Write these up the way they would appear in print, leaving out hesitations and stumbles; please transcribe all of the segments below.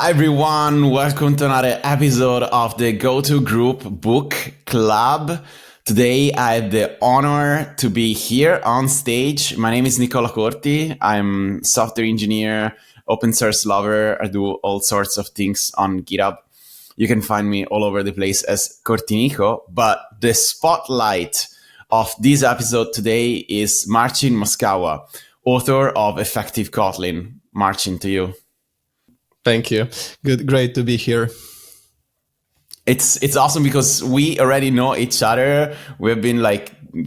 Hi everyone, welcome to another episode of the GOTO Book Club. Today I have the honor to be here on stage. My name is Nicola Corti. I'm software engineer, open source lover. I do all sorts of things on GitHub. You can find me all over the place as Cortinico, but the spotlight of this episode today is Marcin Moskala, author of Effective Kotlin. Marcin, to you. Thank you. Great to be here. It's awesome because we already know each other. We've been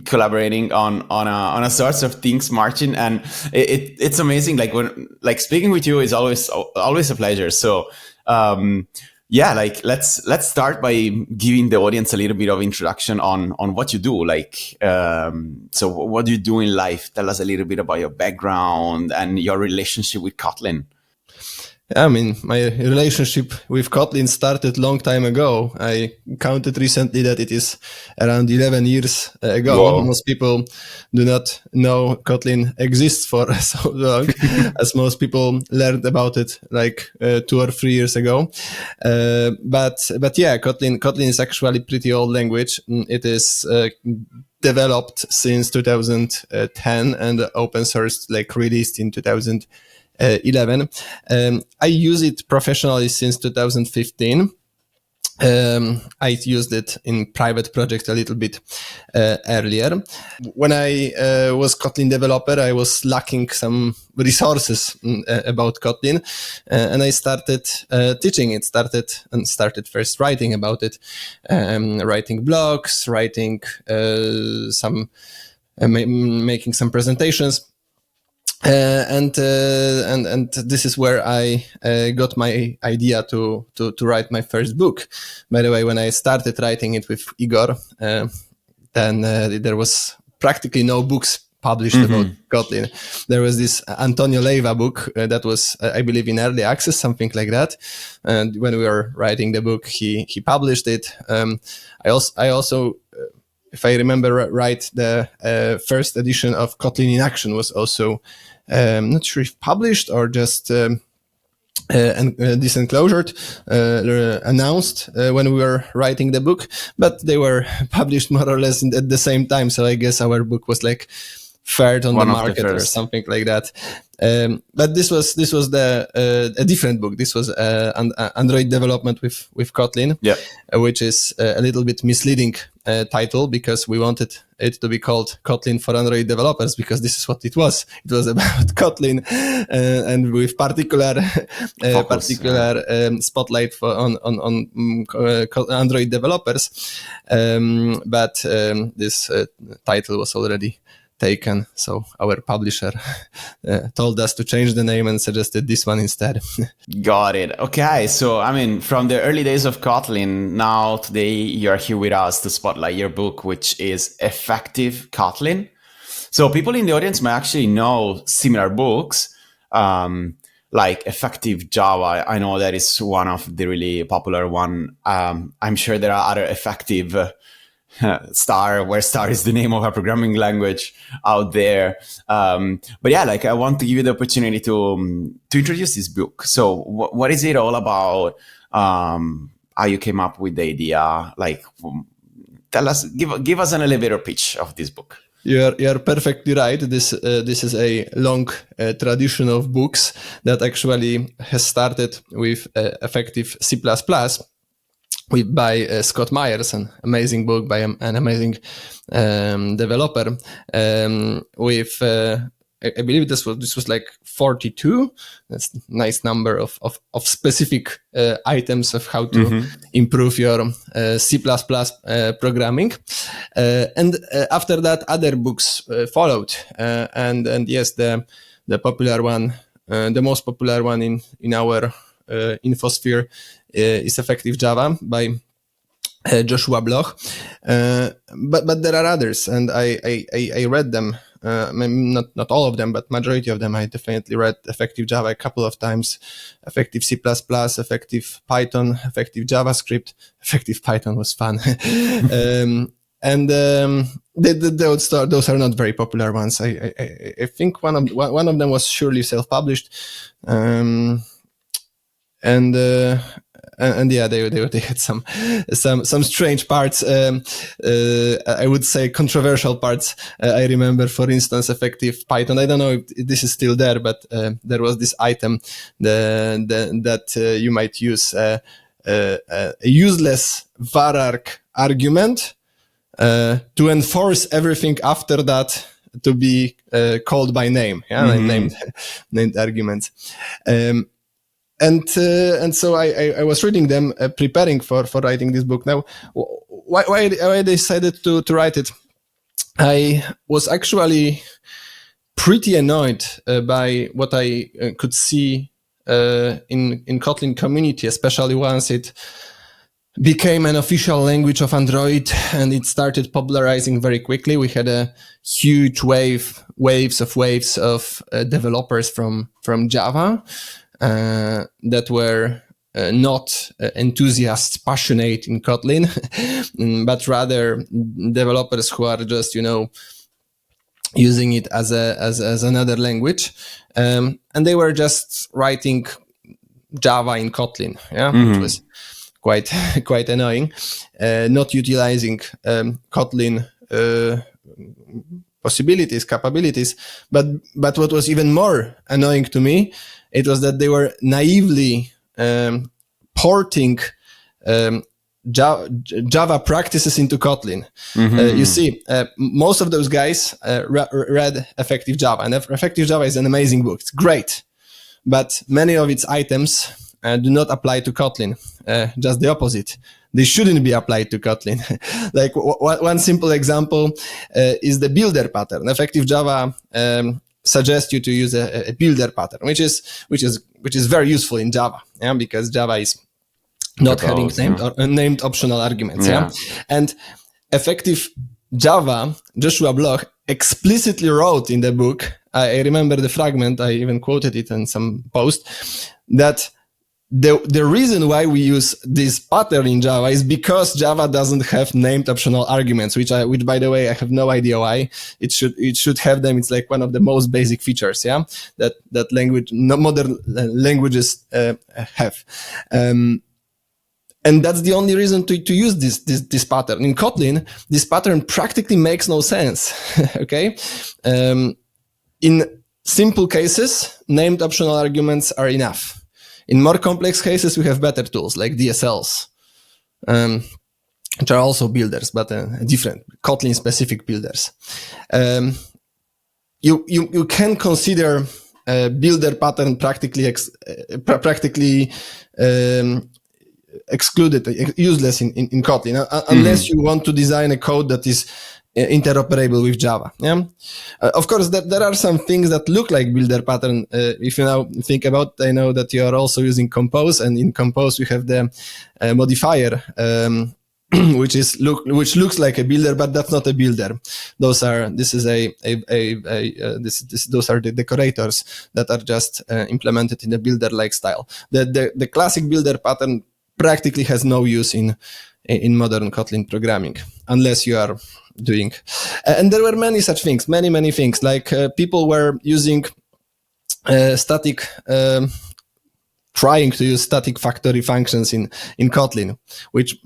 collaborating on a sorts of things, Marcin, and it's amazing. When speaking with you is always a pleasure. So let's start by giving the audience a little bit of introduction on what you do. So what do you do in life? Tell us a little bit about your background and your relationship with Kotlin. I mean, my relationship with Kotlin started long time ago. I counted recently that it is around 11 years ago. Whoa. Most people do not know Kotlin exists for so long, as most people learned about it 2 or 3 years ago. But yeah, Kotlin is actually pretty old language. It is developed since 2010 and open source released in 2011. I use it professionally since 2015. I used it in private project a little bit earlier. When I was Kotlin developer, I was lacking some resources about Kotlin, and I started teaching it. Started first writing about it, writing blogs, writing making some presentations. And this is where I got my idea to write my first book. By the way, when I started writing it with Igor, then there was practically no books published about Kotlin. There was this Antonio Leiva book that was, I believe, in early access, something like that. And when we were writing the book, he published it. I also if I remember right, the first edition of Kotlin in Action was also not sure if published or just disenclosured, announced when we were writing the book, but they were published more or less at the same time. So I guess our book was third on the market or something like that. But this was a different book. This was Android development with Kotlin, which is a little bit misleading title because we wanted it to be called Kotlin for Android developers because this is what it was. It was about Kotlin and with particular spotlight on Android developers. But this title was already taken, so our publisher told us to change the name and suggested this one instead. Got it. Okay, so I mean, from the early days of Kotlin, now today you're here with us to spotlight your book, which is Effective Kotlin. So people in the audience might actually know similar books, like Effective Java. I know that is one of the really popular one. I'm sure there are other effective Star, where Star is the name of a programming language out there. But yeah, I want to give you the opportunity to introduce this book. So what is it all about? How you came up with the idea? Tell us, give us an elevator pitch of this book. You're perfectly right. This is a long tradition of books that actually has started with Effective C++. By Scott Myers, an amazing book by an amazing developer. I believe this was 42. That's a nice number of specific items of how to improve your C++ programming. And after that, other books followed. And yes, the popular one, the most popular one in our infosphere is Effective Java by Joshua Bloch. But there are others, and I read them. Not all of them, but majority of them. I definitely read Effective Java a couple of times. Effective C++, Effective Python, Effective JavaScript. Effective Python was fun. And those are not very popular ones. I think one of them was surely self-published. and yeah, they had some strange parts. I would say controversial parts. I remember, for instance, effective Python. I don't know if this is still there, but there was this item that you might use a useless vararg argument to enforce everything after that to be called by name. Yeah, like named arguments. And so I was reading them, preparing for writing this book. Now, why I decided to write it? I was actually pretty annoyed by what I could see in Kotlin community, especially once it became an official language of Android and it started popularizing very quickly. We had a huge waves of developers from Java that were not enthusiasts, passionate in Kotlin, but rather developers who are just, using it as another language, and they were just writing Java in Kotlin, which was quite annoying, not utilizing Kotlin possibilities, capabilities. But what was even more annoying to me, it was that they were naively porting Java practices into Kotlin. You see, most of those guys read Effective Java, and Effective Java is an amazing book. It's great, but many of its items do not apply to Kotlin. Just the opposite. They shouldn't be applied to Kotlin. Like one simple example is the builder pattern. Effective Java suggests you to use a builder pattern, which is very useful in Java, because Java is not having named optional arguments. And Effective Java, Joshua Bloch explicitly wrote in the book, I remember the fragment, I even quoted it in some post, that the reason why we use this pattern in Java is because Java doesn't have named optional arguments, which by the way, I have no idea why. It should have them. It's like one of the most basic features, that language, modern languages have. And that's the only reason to use this pattern. In Kotlin, this pattern practically makes no sense. Okay. In simple cases, named optional arguments are enough. In more complex cases, we have better tools like DSLs, which are also builders, but different Kotlin-specific builders. You can consider a builder pattern practically excluded, useless in Kotlin, unless you want to design a code that is interoperable with Java. Of course, there are some things that look like builder pattern. If you now think about, I know that you are also using Compose, and in Compose we have the modifier, which looks like a builder, but that's not a builder. Those are the decorators that are just implemented in a builder-like style. The classic builder pattern practically has no use in modern Kotlin programming, unless you are doing. And there were many such things, many things, like people were using trying to use static factory functions in Kotlin, which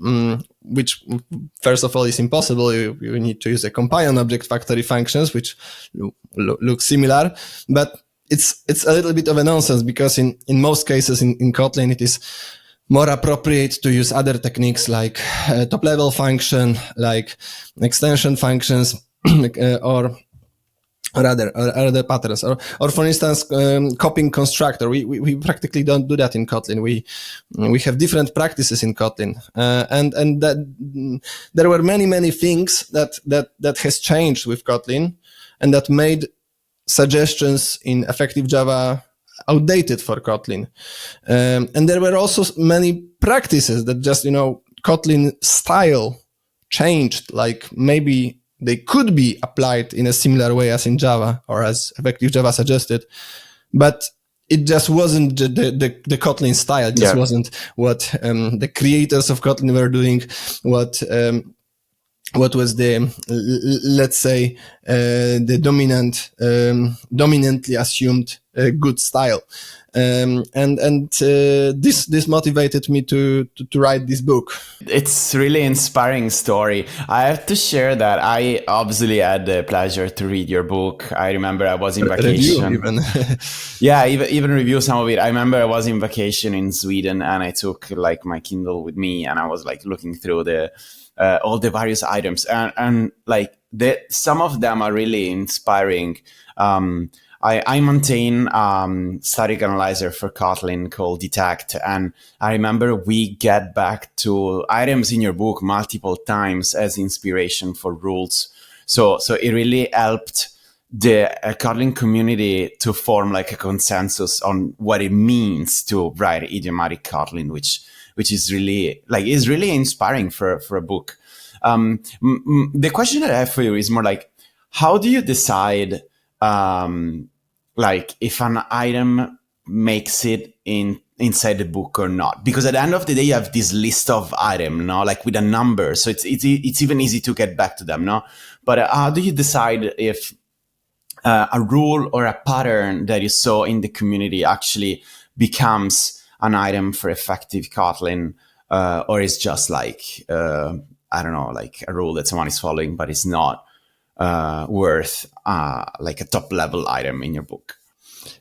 first of all is impossible. You need to use a companion object factory functions, which look similar, but it's a little bit of a nonsense, because in most cases in Kotlin it is more appropriate to use other techniques like top-level function, like extension functions, or other patterns, or for instance, copying constructor. We practically don't do that in Kotlin. We have different practices in Kotlin, and that there were many things that has changed with Kotlin, and that made suggestions in Effective Java outdated for Kotlin. And there were also many practices that just, Kotlin style changed, like maybe they could be applied in a similar way as in Java, or as Effective Java suggested, but it just wasn't the Kotlin style. It just wasn't what the creators of Kotlin were doing, what was the, let's say, the dominantly assumed good style. This motivated me to write this book. It's really inspiring story. I have to share that I obviously had the pleasure to read your book. I remember I was in vacation. Review even. Yeah, even review some of it. I remember I was in vacation in Sweden and I took like my Kindle with me and I was like looking through the all the various items and like some of them are really inspiring. I maintain static analyzer for Kotlin called Detect. And I remember we get back to items in your book multiple times as inspiration for rules. So it really helped the Kotlin community to form like a consensus on what it means to write idiomatic Kotlin, which is really is really inspiring for a book. The question that I have for you is more like, how do you decide like if an item makes it inside the book or not? Because at the end of the day, you have this list of items, no, like with a number, so it's even easy to get back to them, no. But how do you decide if a rule or a pattern that you saw in the community actually becomes an item for effective Kotlin, or is just like I don't know, like a rule that someone is following, but it's not worth like a top level item in your book?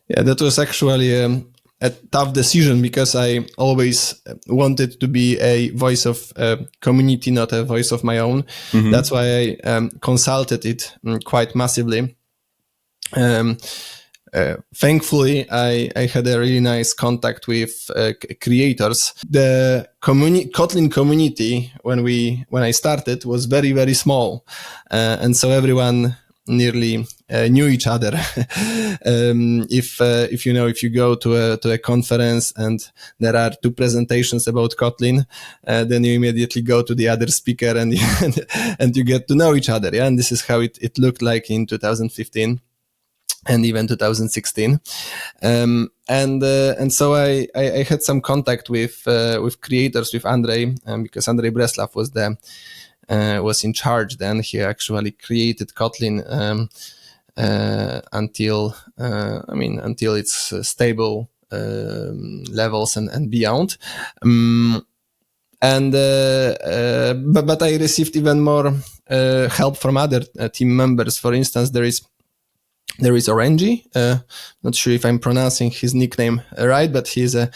Yeah, that was actually a tough decision because I always wanted to be a voice of community, not a voice of my own. Mm-hmm. That's why I consulted it quite massively. Thankfully, I had a really nice contact with creators. The Kotlin community when I started was very, very small, and so everyone nearly knew each other. If you go to a conference and there are two presentations about Kotlin, then you immediately go to the other speaker and and you get to know each other. Yeah, and this is how it looked like in 2015. And even 2016, and so I had some contact with creators, with Andrei, because Andrei Breslav was in charge then. He actually created Kotlin until its stable levels and beyond. But I received even more help from other team members. For instance, there is Orangi. Not sure if I'm pronouncing his nickname right, but he's an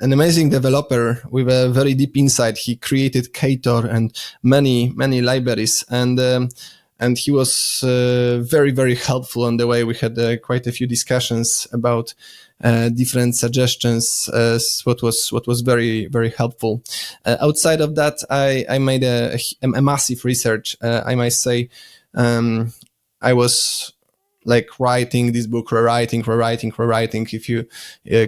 amazing developer with a very deep insight. He created Ktor and many libraries, and he was very, very helpful on the way. We had quite a few discussions about different suggestions, what was very, very helpful. Outside of that, I made a massive research. I might say I was like writing this book, rewriting. If you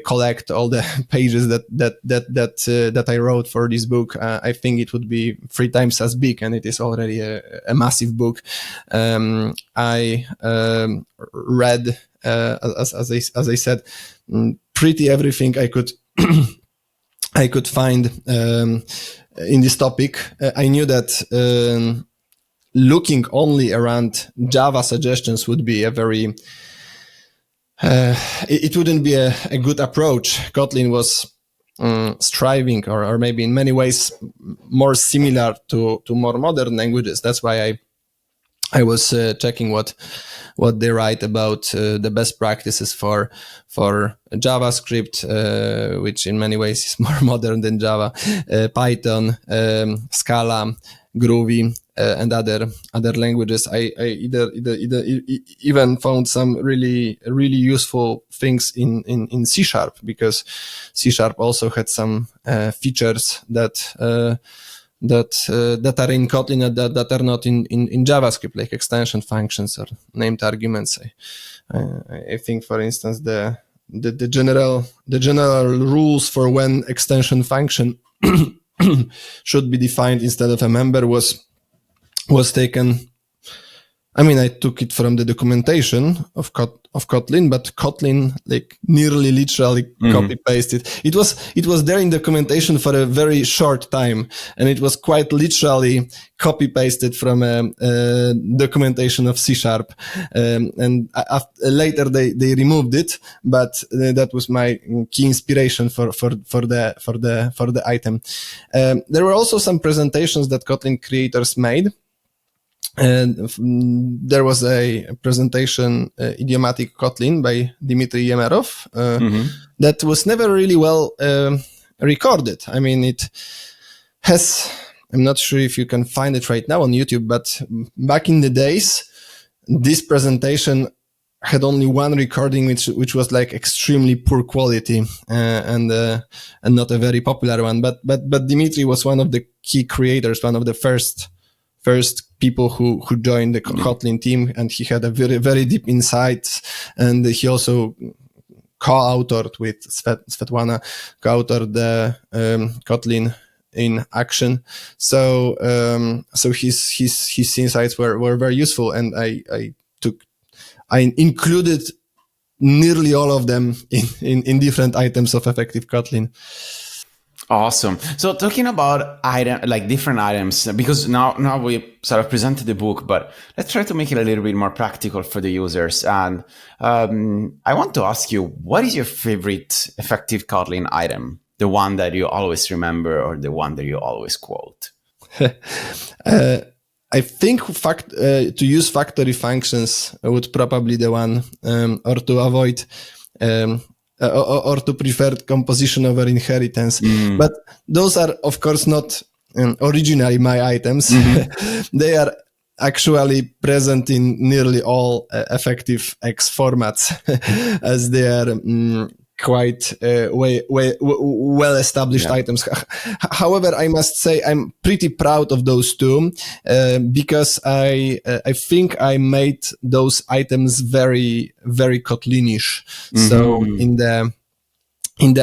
collect all the pages that I wrote for this book, I think it would be 3 times as big, and it is already a massive book. I read, as I said, pretty everything I could I could find in this topic. I knew that looking only around Java suggestions would be a very it wouldn't be a good approach. Kotlin was striving, or maybe in many ways more similar to more modern languages. That's why I was checking what they write about the best practices for JavaScript, which in many ways is more modern than Java, Python, Scala, Groovy, and other languages. I even found some really useful things in C#, because C# also had some features that are in Kotlin that are not in JavaScript, like extension functions or named arguments. I think, for instance, the general rules for when extension function should be defined instead of a member was taken. I mean, I took it from the documentation of of Kotlin, but Kotlin like nearly literally copy pasted. It was there in documentation for a very short time, and it was quite literally copy pasted from documentation of C#. And later they removed it, but that was my key inspiration for the item. There were also some presentations that Kotlin creators made. And there was a presentation, Idiomatic Kotlin by Dmitry Yemerov, that was never really well recorded. I mean, it has, I'm not sure if you can find it right now on YouTube, but back in the days, this presentation had only one recording, which was like extremely poor quality, and not a very popular one. But Dmitry was one of the key creators, one of the first people who joined the Kotlin team, and he had a very, very deep insights. And he also co-authored with Svetlana, co-authored the Kotlin in action. So his insights were very useful, and I included nearly all of them in different items of effective Kotlin. Awesome. So talking about different items, because now we sort of presented the book, but let's try to make it a little bit more practical for the users. And I want to ask you, what is your favorite effective Kotlin item? The one that you always remember, or the one that you always quote? I think to use factory functions would probably the one, or to avoid or to prefer composition over inheritance. But those are, of course, not originally my items. They are actually present in nearly all effective X formats, as they are quite well-established items. However, I must say I'm pretty proud of those two, because I think I made those items very, very Kotlinish. So in the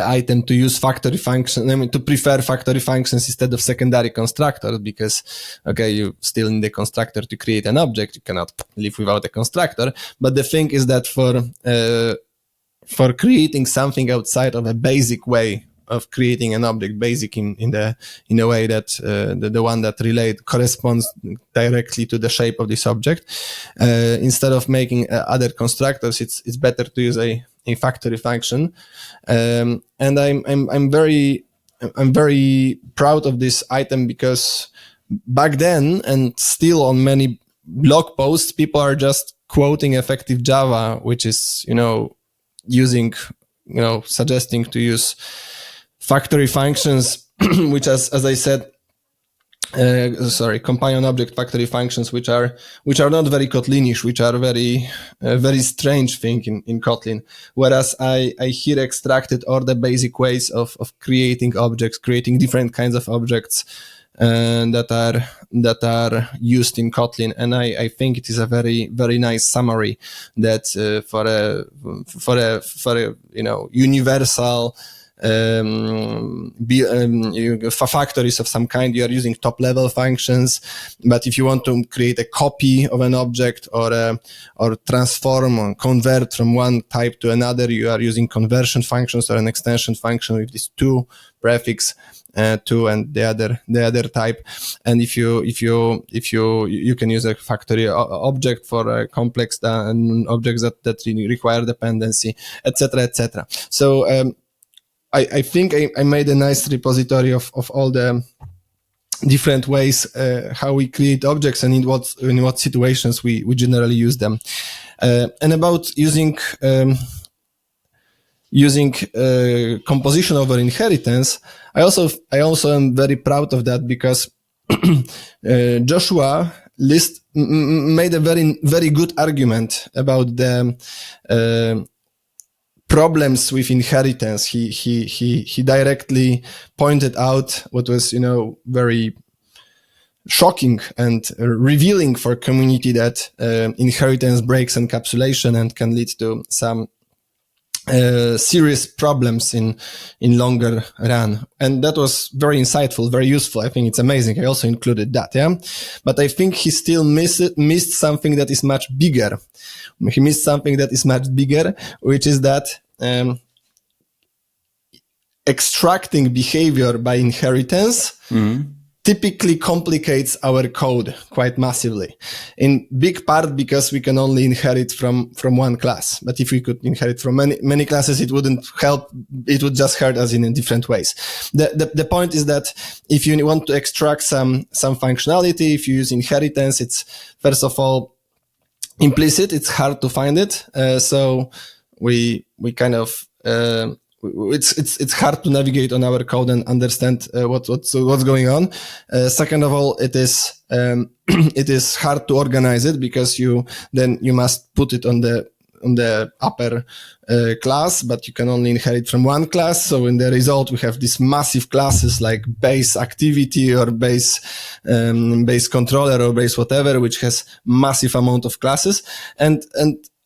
item to use factory function, I mean, to prefer factory functions instead of secondary constructors, because, okay, you still need a constructor to create an object. You cannot live without a constructor. But the thing is that for creating something outside of a basic way of creating an object, basic in a way that the one that corresponds directly to the shape of this object, instead of making other constructors, it's better to use a factory function. And I'm very proud of this item, because back then, and still on many blog posts, people are just quoting effective Java, which is, suggesting to use factory functions, which as I said, companion object factory functions, which are not very Kotlinish, which are very, very strange thing in Kotlin. Whereas I here extracted all the basic ways of creating objects, creating different kinds of objects, that are used in Kotlin, and I think it is a very, very nice summary that for a universal factories of some kind, you are using top level functions. But if you want to create a copy of an object, or transform or convert from one type to another, you are using conversion functions or an extension function with these two prefix, to and the other type. And if you can use a factory object for complex objects that require dependency, etc. So I think I made a nice repository of all the different ways how we create objects, and in what situations we generally use them. And about using composition over inheritance, I also am very proud of that, because Joshua made a very, very good argument about the problems with inheritance. He directly pointed out what was, very shocking and revealing for community, that inheritance breaks encapsulation and can lead to some serious problems in longer run. And that was very insightful, very useful. I think it's amazing. I also included that. Yeah. But I think he still missed something that is much bigger. He missed something that is much bigger, which is that, extracting behavior by inheritance typically complicates our code quite massively. In big part because we can only inherit from one class. But if we could inherit from many classes, it wouldn't help. It would just hurt us in different ways. The point is that if you want to extract some functionality, if you use inheritance, it's first of all implicit. It's hard to find it. So we kind of, it's hard to navigate on our code and understand what's going on. Second of all, it is hard to organize it because you must put it on the upper class, but you can only inherit from one class. So in the result, we have these massive classes like base activity or base controller or base whatever, which has massive amount of classes and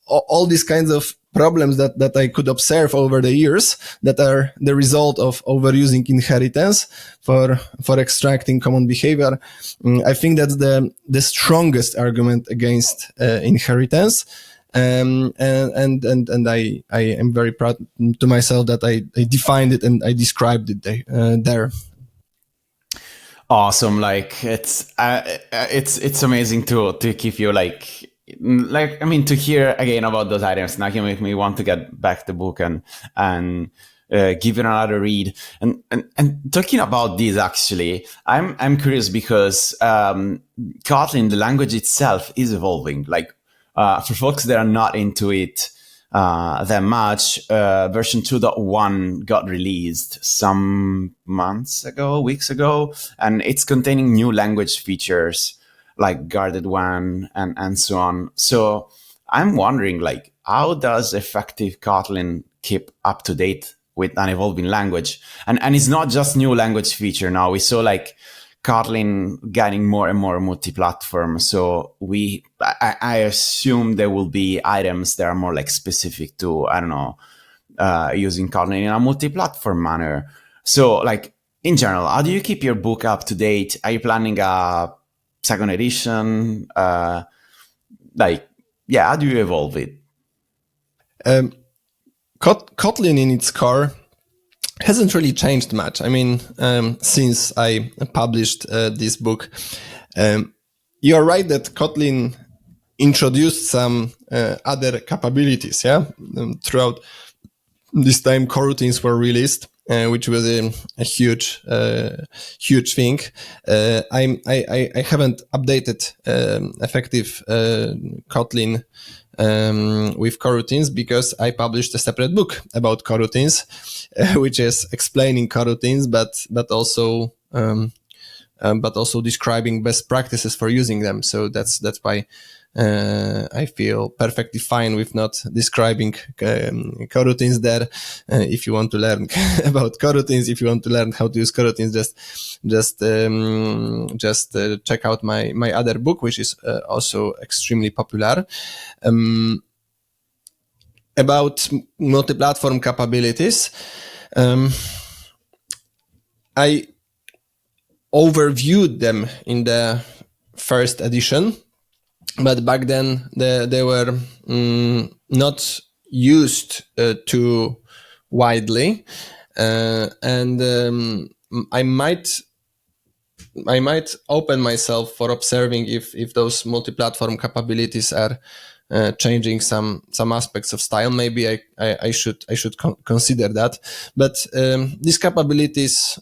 all these kinds of problems that I could observe over the years that are the result of overusing inheritance for extracting common behavior. I think that's the strongest argument against inheritance. And I am very proud to myself that I defined it and I described it there. Awesome. Like it's amazing to keep you to hear again about those items. Now you make me want to get back the book and give it another read. And talking about this, actually, I'm curious because Kotlin, the language itself, is evolving. Like for folks that are not into it that much, version 2.1 got released some weeks ago, and it's containing new language features like guarded one and so on. So I'm wondering, like, how does effective Kotlin keep up to date with an evolving language? And it's not just new language feature now. We saw like Kotlin getting more and more multi-platform. So I assume there will be items that are more like specific to, I don't know, using Kotlin in a multi-platform manner. So like in general, how do you keep your book up to date? Are you planning a second edition? How do you evolve it? Kotlin in its core hasn't really changed much. I mean, since I published this book, you're right that Kotlin introduced some other capabilities. Yeah, throughout this time, coroutines were released, which was a huge thing. I haven't updated effective Kotlin with coroutines because I published a separate book about coroutines, which is explaining coroutines, but also describing best practices for using them. So that's why I feel perfectly fine with not describing coroutines there. If you want to learn about coroutines, if you want to learn how to use coroutines, just check out my other book, which is also extremely popular. About multi-platform capabilities, I overviewed them in the first edition, but back then they were not used too widely, and I might open myself for observing if those multi-platform capabilities are changing some aspects of style. Maybe I should consider that. But these capabilities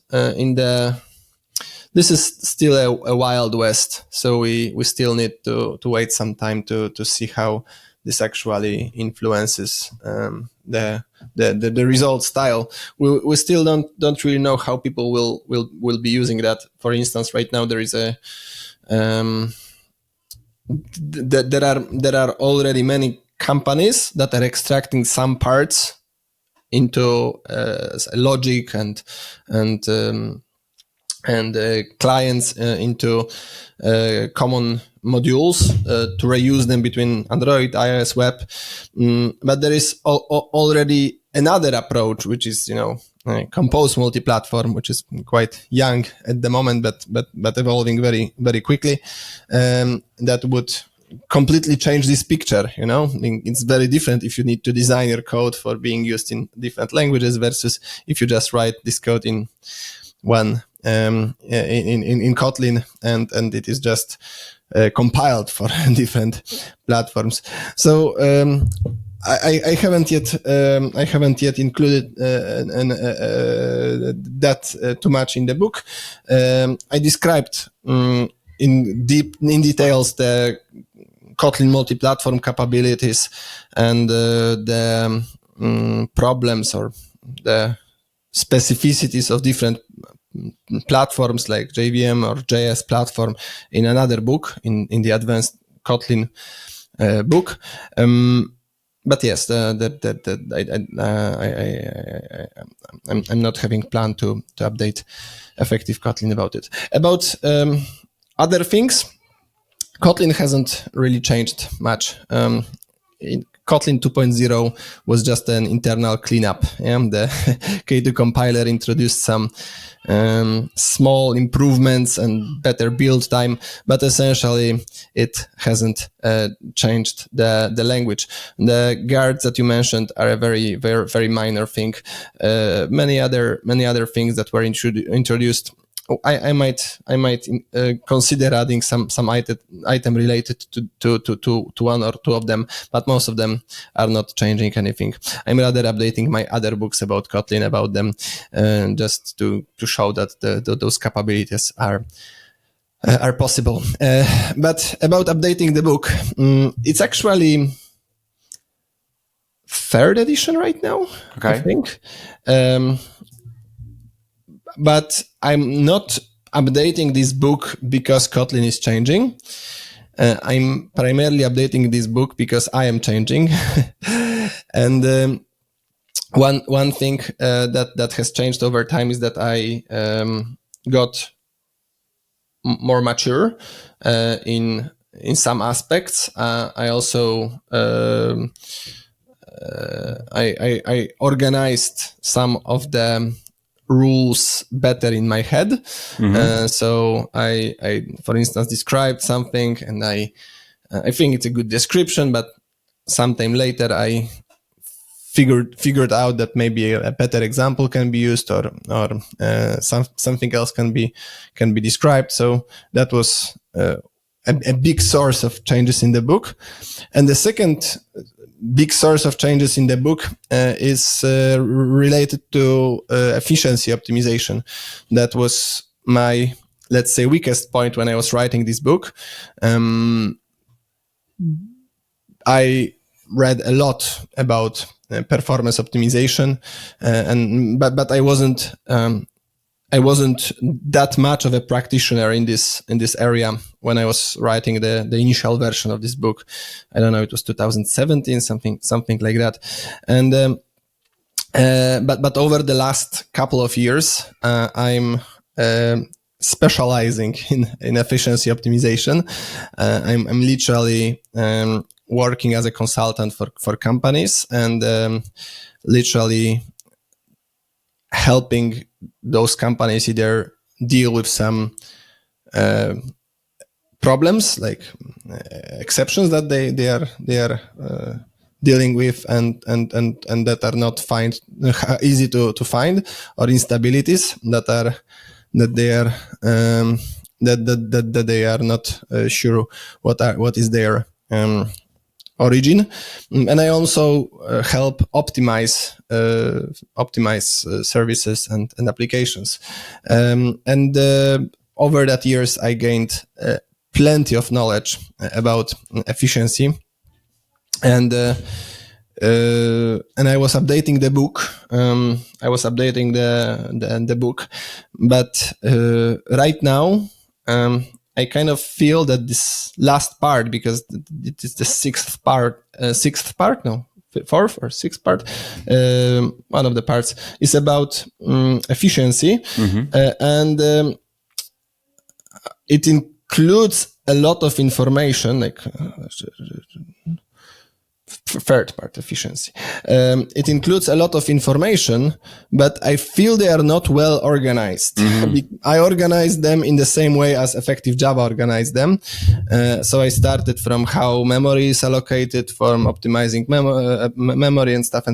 this is still a wild west, so we still need to wait some time to see how this actually influences the result style. We still don't really know how people will be using that. For instance, right now there is there are already many companies that are extracting some parts into logic and clients into common modules to reuse them between Android, iOS, web. But there is already another approach, which is, compose multi-platform, which is quite young at the moment, but evolving very, very quickly, that would completely change this picture. It's very different if you need to design your code for being used in different languages versus if you just write this code in one in Kotlin and it is just compiled for different platforms. So I haven't yet included that too much in the book. I described in details the Kotlin multi-platform capabilities and the problems or the specificities of different platforms like JVM or JS platform in another book, in the advanced Kotlin book. But yes, I'm not having plan to update effective Kotlin about it. About other things, Kotlin hasn't really changed much. Kotlin 2.0 was just an internal cleanup. The K2 compiler introduced some small improvements and better build time, but essentially it hasn't changed the language. The guards that you mentioned are a very, very, very minor thing. Many other things that were introduced. I might consider adding some item related to one or two of them, but most of them are not changing anything. I'm rather updating my other books about Kotlin about them, just to show that those capabilities are possible. But about updating the book, it's actually third edition right now. Okay. I think. But I'm not updating this book because Kotlin is changing. I'm primarily updating this book because I am changing. And one thing that has changed over time is that I got more mature in some aspects. I also I organized some of the rules better in my head. Mm-hmm. So I, for instance, described something and I think it's a good description, but sometime later I figured out that maybe a better example can be used or something else can be described. So that was a big source of changes in the book. And the second big source of changes in the book is related to efficiency optimization. That was my, let's say, weakest point when I was writing this book. I read a lot about performance optimization, but I wasn't that much of a practitioner in this area when I was writing the initial version of this book. I don't know, it was 2017, something like that. And but over the last couple of years, I'm specializing in efficiency optimization. I'm literally working as a consultant for companies and literally helping those companies either deal with some problems like exceptions that they are dealing with and that are not easy to find, or instabilities that they are not sure what is their origin. And I also help optimize services and applications. And over that years, I gained plenty of knowledge about efficiency. And I was updating the book. The book, but right now, I kind of feel that this last part, because it is the fourth or sixth part, one of the parts is about efficiency, and it includes a lot of information, like third part, efficiency. It includes a lot of information, but I feel they are not well organized. I organize them in the same way as effective Java organized them. So I started from how memory is allocated, from optimizing memory and stuff.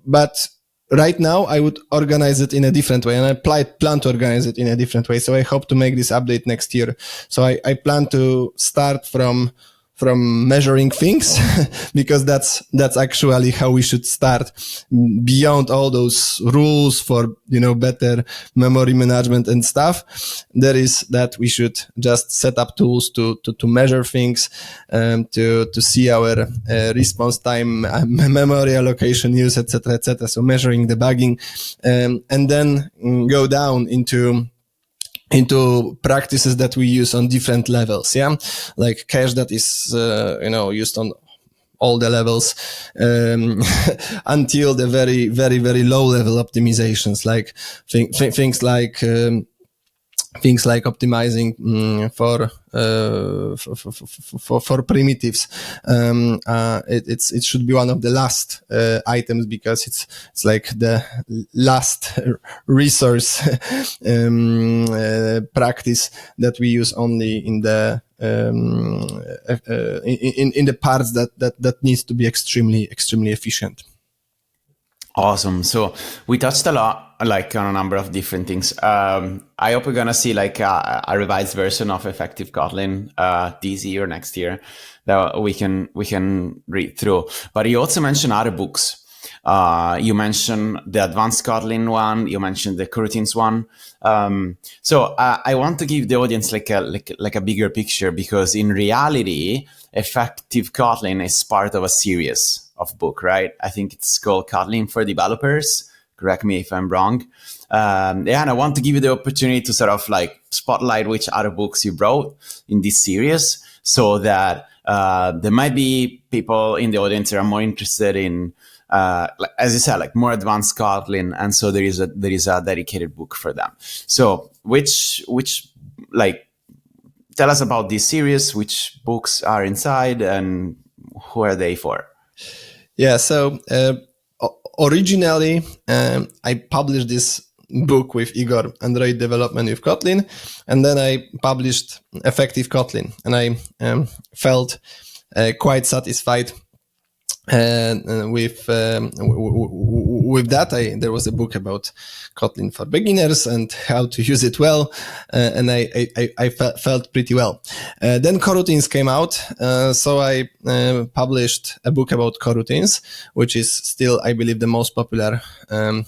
But right now I would organize it in a different way, and I plan to organize it in a different way. So I hope to make this update next year. So I plan to start from measuring things because that's actually how we should start. Beyond all those rules for, better memory management and stuff, there is that we should just set up tools to measure things, to see our response time, memory allocation use, etc. So measuring debugging, and then go down into practices that we use on different levels, like cache that is, used on all the levels, until the very, very, very low level optimizations, like things like optimizing for primitives. It should be one of the last items, because it's like the last resource practice that we use only in the in the parts that needs to be extremely efficient. Awesome. So we touched a lot, like on a number of different things. I hope we're gonna see like a revised version of effective Kotlin this year, next year, that we can read through. But you also mentioned other books. You mentioned the advanced Kotlin one. You mentioned the Coroutines one. So I want to give the audience like a bigger picture, because in reality, effective Kotlin is part of a series of book, right? I think it's called Kotlin for Developers. Correct me if I'm wrong. And I want to give you the opportunity to sort of like spotlight which other books you wrote in this series, so that there might be people in the audience that are more interested in, like, as you said, like more advanced Kotlin, and so there is a dedicated book for them. So which like, tell us about this series, which books are inside, and who are they for? Yeah, so originally I published this book with Igor, Android Development with Kotlin, and then I published Effective Kotlin, and I felt quite satisfied with that. There was a book about Kotlin for beginners and how to use it well, and I felt pretty well. Then Coroutines came out, so I published a book about Coroutines, which is still, I believe, the most popular and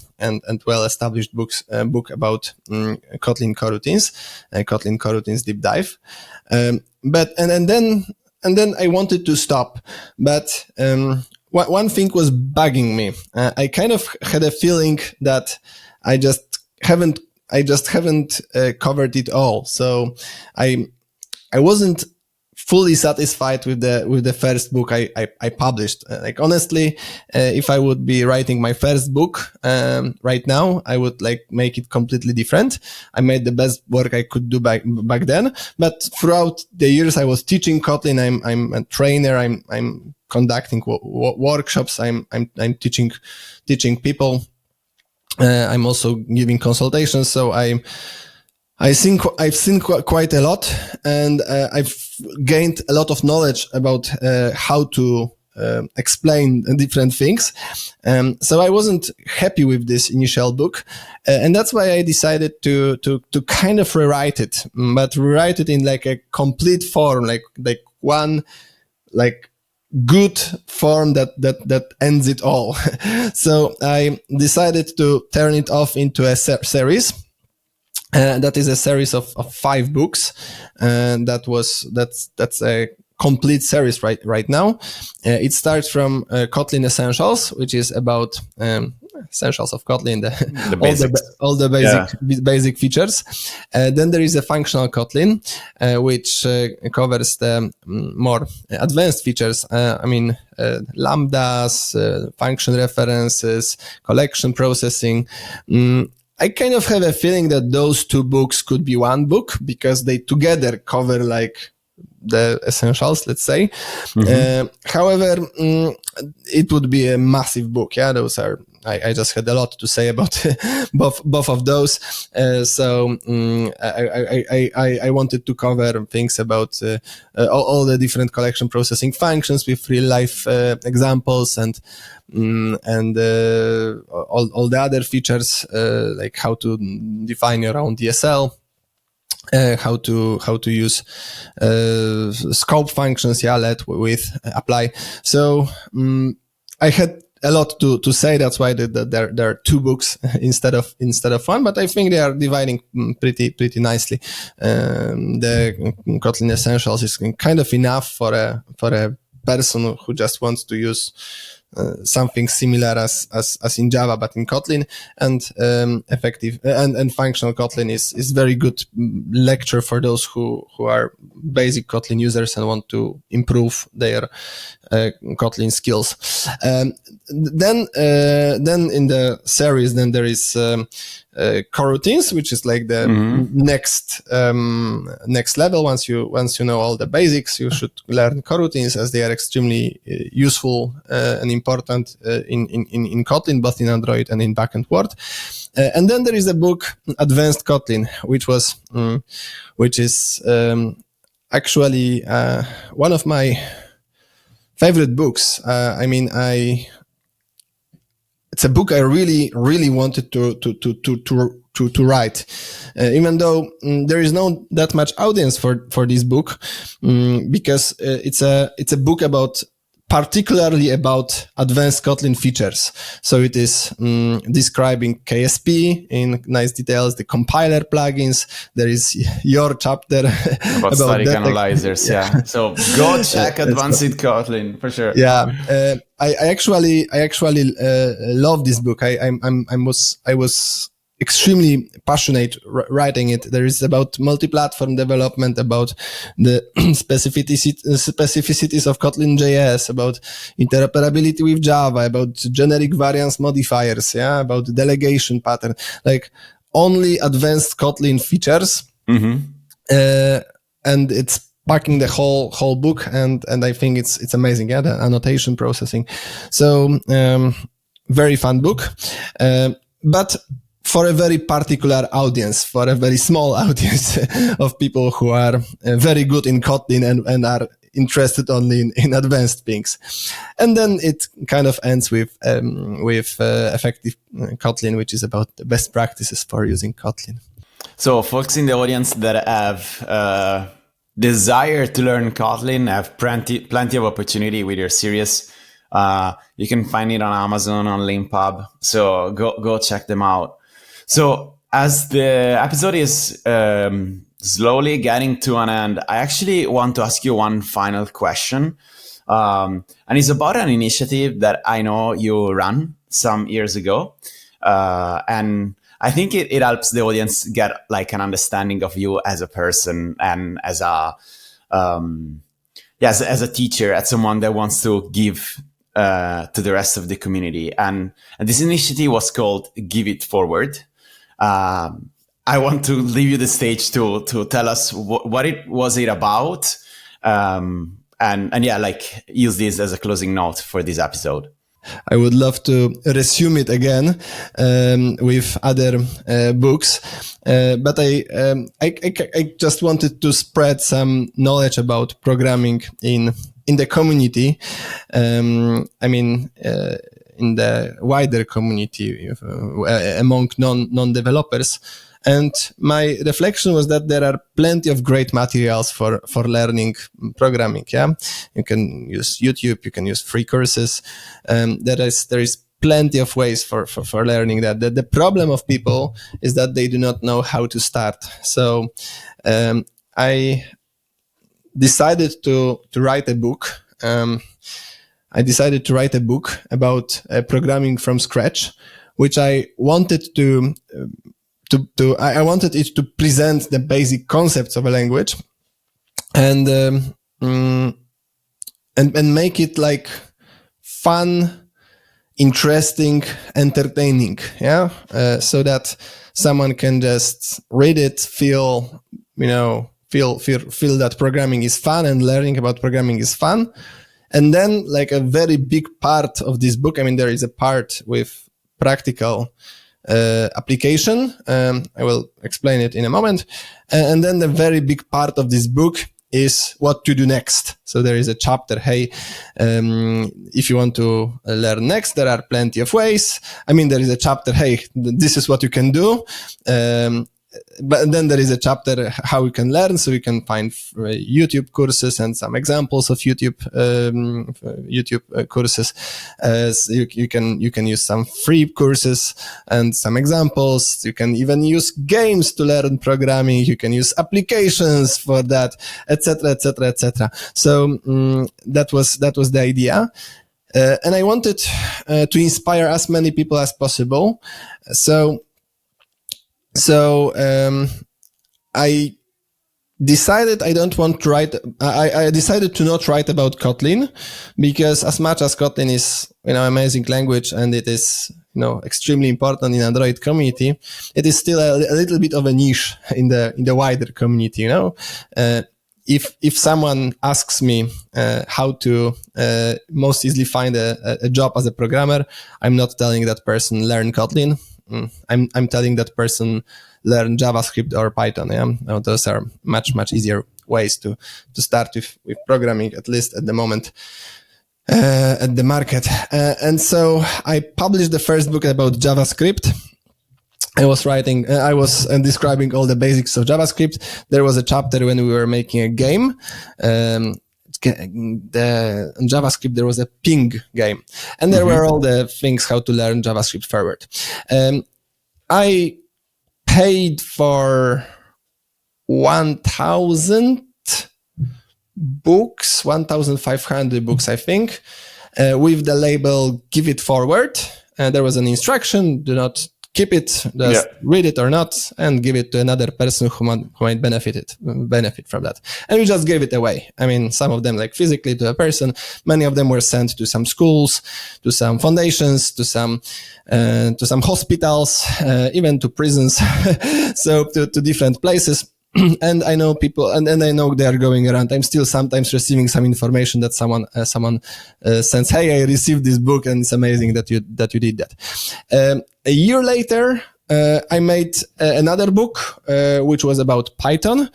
well-established book about Kotlin Coroutines, Kotlin Coroutines Deep Dive. But then I wanted to stop, but one thing was bugging me. I kind of had a feeling that I just haven't covered it all. So I wasn't fully satisfied with the first book I published. Like, honestly, if I would be writing my first book right now, I would like make it completely different. I made the best work I could do back then, but throughout the years I was teaching Kotlin. I'm a trainer. I'm conducting workshops. I'm teaching people. I'm also giving consultations. So I've seen quite a lot, and I've gained a lot of knowledge about how to explain different things. So I wasn't happy with this initial book, and that's why I decided to kind of rewrite it, but rewrite it in like a complete form, like one like good form that ends it all. So I decided to turn it off into a series. That is a series of 5 books, and that's a complete series right now. It starts from Kotlin Essentials, which is about essentials of Kotlin, all the basic features. Then there is a functional Kotlin, which covers the more advanced features. Lambdas, function references, collection processing. I kind of have a feeling that those 2 books could be one book, because they together cover like the essentials, let's say. However, it would be a massive book. Yeah, those are. I just had a lot to say about both of those. So I wanted to cover things about all the different collection processing functions with real life examples and all the other features, like how to define your own DSL. How to use scope functions, let with apply. So I had a lot to say. That's why there are two books instead of one. But I think they are dividing pretty nicely. The Kotlin Essentials is kind of enough for a person who just wants to use something similar as in Java, but in Kotlin, and effective and functional Kotlin is very good lecture for those who are basic Kotlin users and want to improve their Kotlin skills. Then in the series, then there is Coroutines, which is like the next level. Once you know all the basics, you should learn Coroutines, as they are extremely useful and important in Kotlin, both in Android and in backend world. And then there is the book Advanced Kotlin, which is actually one of my favorite books. It's a book I really wanted to write, even though there is no that much audience for this book, because it's a book particularly about advanced Kotlin features. So it is describing KSP in nice details, the compiler plugins. There is your chapter about static analyzers. Yeah. So go check Advanced Kotlin for sure. Yeah. I actually love this book. I was extremely passionate writing it. There is about multi-platform development, about the specificities of Kotlin JS, about interoperability with Java, about generic variance modifiers, about delegation pattern, like only advanced Kotlin features. And it's packing the whole book, and I think it's amazing. Yeah, the annotation processing. So very fun book, but for a very particular audience, for a very small audience of people who are very good in Kotlin and are interested only in advanced things. And then it kind of ends with effective Kotlin, which is about the best practices for using Kotlin. So folks in the audience that have desire to learn Kotlin have plenty of opportunity with your series. You can find it on Amazon, on LeanPub. So go check them out. So as the episode is slowly getting to an end, I actually want to ask you one final question. And it's about an initiative that I know you ran some years ago. And I think it helps the audience get like an understanding of you as a person and as a teacher, as someone that wants to give to the rest of the community. And this initiative was called Give It Forward. I want to leave you the stage to tell us what it was about, and use this as a closing note for this episode. I would love to resume it again with other books, but I just wanted to spread some knowledge about programming in the community. In the wider community among non-developers. And my reflection was that there are plenty of great materials for learning programming. Yeah, you can use YouTube, you can use free courses. There is plenty of ways for learning that. The problem of people is that they do not know how to start. So I decided to write a book. I decided to write a book about programming from scratch, which I wanted I wanted it to present the basic concepts of a language and make it like fun, interesting, entertaining. So that someone can just read it, feel feel that programming is fun and learning about programming is fun. And then like a very big part of this book, I mean, there is a part with practical application. I will explain it in a moment. And then the very big part of this book is what to do next. So there is a chapter, hey, if you want to learn next, there are plenty of ways. I mean, there is a chapter, hey, this is what you can do. But then there is a chapter how you can learn, so you can find YouTube courses and some examples of YouTube courses. So you can use some free courses and some examples. You can even use games to learn programming. You can use applications for that, etc., etc., etc. So that was the idea. And I wanted to inspire as many people as possible. So I decided I don't want to write. I decided to not write about Kotlin, because as much as Kotlin is amazing language and it is extremely important in Android community, it is still a little bit of a niche in the wider community. If someone asks me how to most easily find a job as a programmer, I'm not telling that person learn Kotlin. I'm telling that person learn JavaScript or Python. Yeah, those are much easier ways to start with programming, at least at the moment at the market. And so I published the first book about JavaScript. I was describing all the basics of JavaScript. There was a chapter when we were making a game. On JavaScript, there was a ping game, and there were all the things how to learn JavaScript forward. I paid for 1,000 books, 1,500 books, I think, with the label "Give it forward." There was an instruction: do not keep it, just read it or not, and give it to another person who might benefit from that. And we just gave it away. I mean, some of them like physically to a person. Many of them were sent to some schools, to some foundations, to some hospitals, even to prisons. So to different places. And I know people, and I know they are going around. I'm still sometimes receiving some information that someone sends, "Hey, I received this book, and it's amazing that you did that." A year later, I made another book, which was about Python,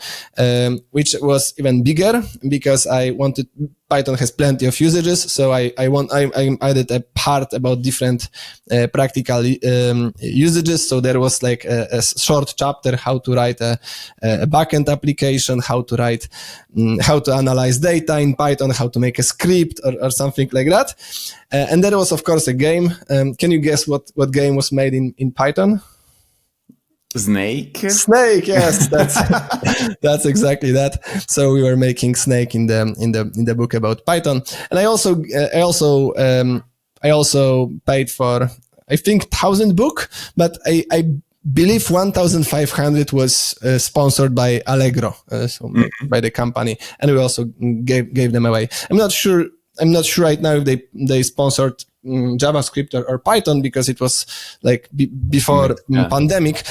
which was even bigger because I wanted. Python has plenty of usages, so I added a part about different practical usages. So there was like a short chapter how to write a backend application, how to analyze data in Python, how to make a script or something like that. And there was of course a game. Can you guess what game was made in Python? Snake, yes, that's exactly that. So we were making Snake in the book about Python, and I also paid for, I think, 1,000 book, but I believe 1,500 was sponsored by Allegro, by the company, and we also gave them away. I'm not sure right now if they sponsored JavaScript or Python, because it was like before pandemic,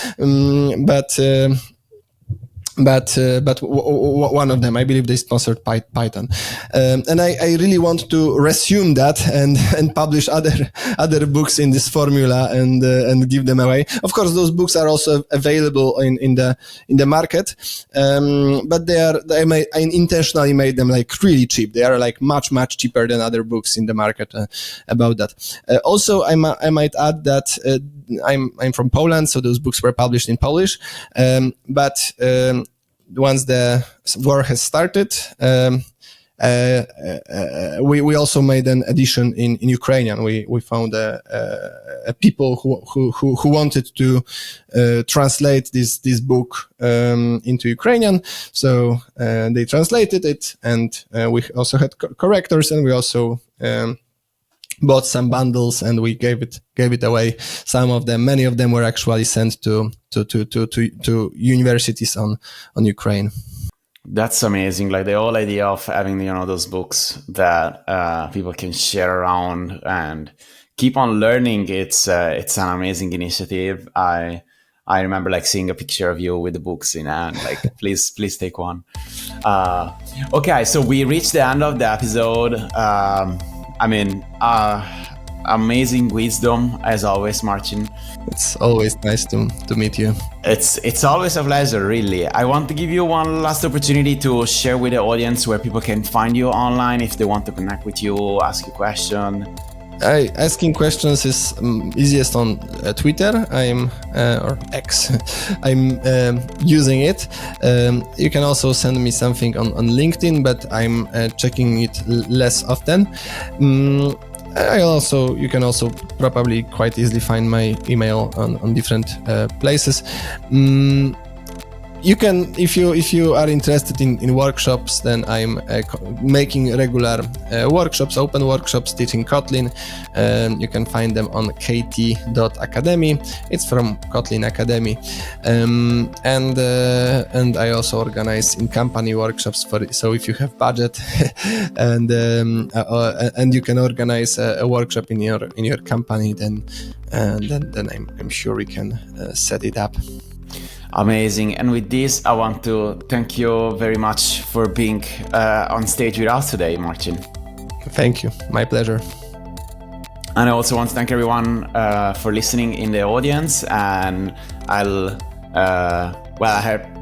but one of them, I believe they sponsored Python. And I really want to resume that and publish other books in this formula and give them away. Of course, those books are also available in the market. But I intentionally made them like really cheap. They are like much cheaper than other books in the market about that. Also, I might add that I'm from Poland, so those books were published in Polish. But once the war has started, we also made an edition in Ukrainian. We found a people who wanted to translate this book into Ukrainian. So they translated it, and we also had correctors, and we also bought some bundles, and we gave it away. Many of them were actually sent to universities on Ukraine. That's amazing. Like the whole idea of having, those books that people can share around and keep on learning. It's an amazing initiative. I I remember like seeing a picture of you with the books in hand, like, please take one. Okay, so we reached the end of the episode. Amazing wisdom as always, Marcin. It's always nice to meet you. It's always a pleasure, really. I want to give you one last opportunity to share with the audience where people can find you online if they want to connect with you, ask you a question. Asking questions is easiest on Twitter. Or X. I'm using it. You can also send me something on LinkedIn, but I'm checking it less often. You can also probably quite easily find my email on different places. You can, if you are interested in workshops, then I'm making regular workshops, open workshops teaching Kotlin. You can find them on kt.academy. It's from Kotlin Academy, and I also organize in company workshops so if you have budget, and you can organize a workshop in your company, then I'm sure we can set it up. Amazing. And with this, I want to thank you very much for being on stage with us today, Marcin. Thank you. My pleasure. And I also want to thank everyone for listening in the audience. And I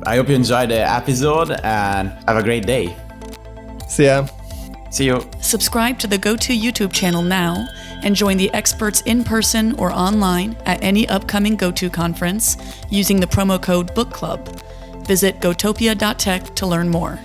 hope you enjoyed the episode and have a great day. See ya. See you. Subscribe to the GOTO YouTube channel now and join the experts in person or online at any upcoming GOTO conference using the promo code Book Club. Visit gotopia.tech to learn more.